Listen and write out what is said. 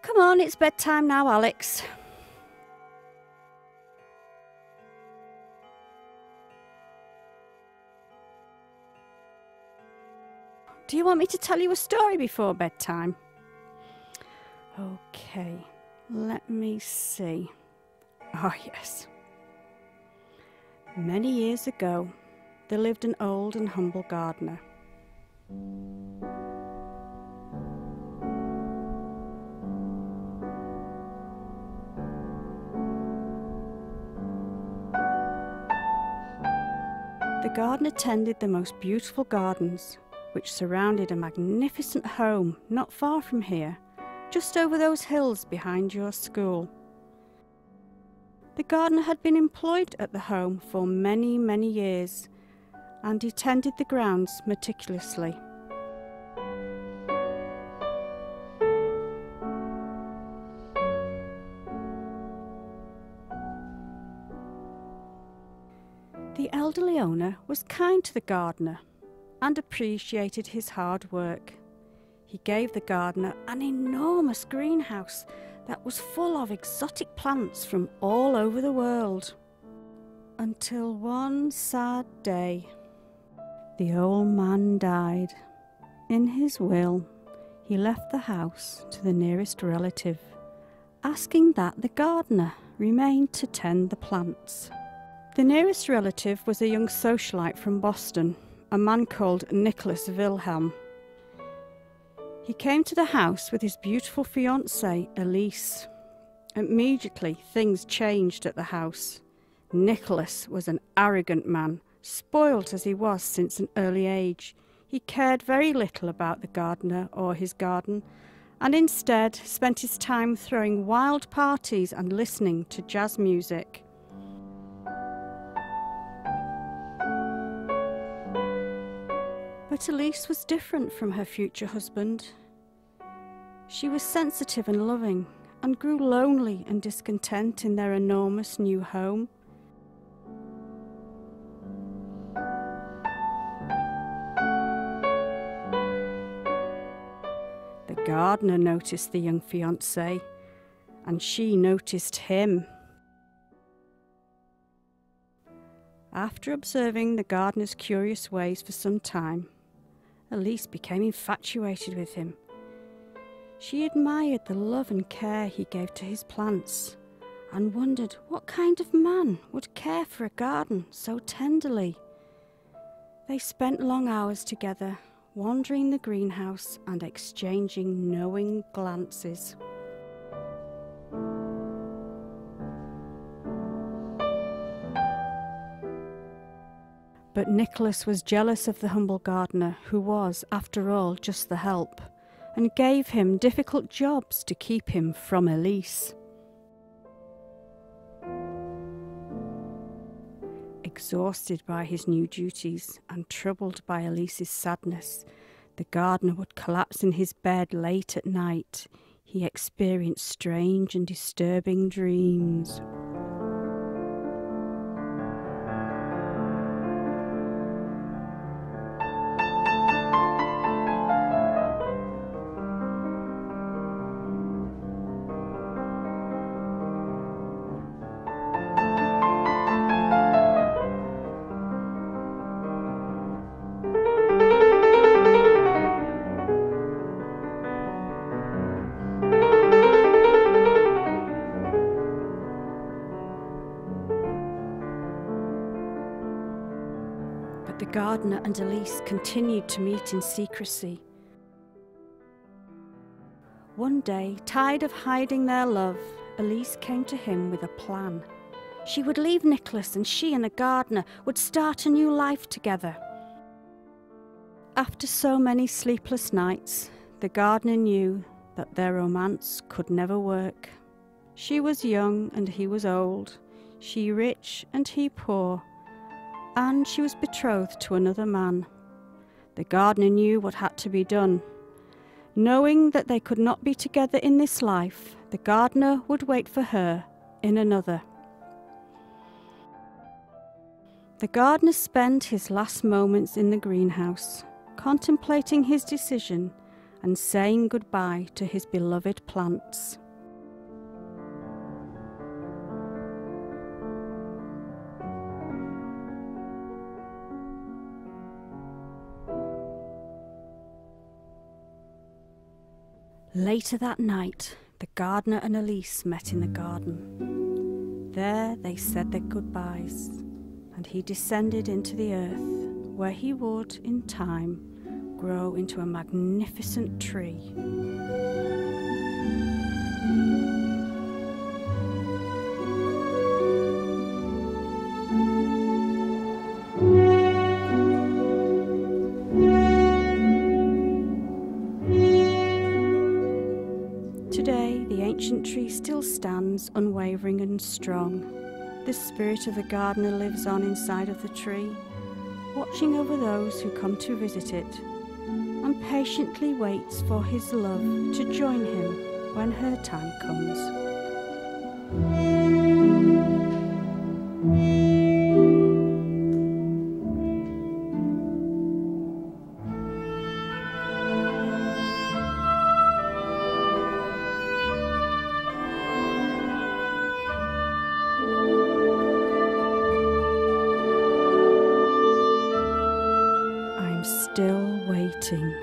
Come on, it's bedtime now, Alex. Do you want me to tell you a story before bedtime? Okay, let me see. Oh yes. Many years ago, there lived an old and humble gardener. The gardener tended the most beautiful gardens, which surrounded a magnificent home not far from here, just over those hills behind your school. The gardener had been employed at the home for many, many years, and he tended the grounds meticulously. The elderly owner was kind to the gardener and appreciated his hard work. He gave the gardener an enormous greenhouse that was full of exotic plants from all over the world. Until one sad day, the old man died. In his will, he left the house to the nearest relative, asking that the gardener remain to tend the plants. The nearest relative was a young socialite from Boston, a man called Nicholas Wilhelm. He came to the house with his beautiful fiancée, Elise. Immediately, things changed at the house. Nicholas was an arrogant man, spoilt as he was since an early age. He cared very little about the gardener or his garden, and instead spent his time throwing wild parties and listening to jazz music. But Elise was different from her future husband. She was sensitive and loving, and grew lonely and discontent in their enormous new home. The gardener noticed the young fiancé, and she noticed him. After observing the gardener's curious ways for some time, Elise became infatuated with him. She admired the love and care he gave to his plants, and wondered what kind of man would care for a garden so tenderly. They spent long hours together, wandering the greenhouse and exchanging knowing glances. But Nicholas was jealous of the humble gardener, who was, after all, just the help, and gave him difficult jobs to keep him from Elise. Exhausted by his new duties and troubled by Elise's sadness, the gardener would collapse in his bed late at night. He experienced strange and disturbing dreams. The gardener and Elise continued to meet in secrecy. One day, tired of hiding their love, Elise came to him with a plan. She would leave Nicholas, and she and the gardener would start a new life together. After so many sleepless nights, the gardener knew that their romance could never work. She was young and he was old, she rich and he poor, and she was betrothed to another man. The gardener knew what had to be done. Knowing that they could not be together in this life, the gardener would wait for her in another. The gardener spent his last moments in the greenhouse, contemplating his decision and saying goodbye to his beloved plants. Later that night, the gardener and Elise met in the garden. There they said their goodbyes, and he descended into the earth, where he would, in time, grow into a magnificent tree. Today, the ancient tree still stands unwavering and strong. The spirit of the gardener lives on inside of the tree, watching over those who come to visit it, and patiently waits for his love to join him when her time comes. I'm still waiting.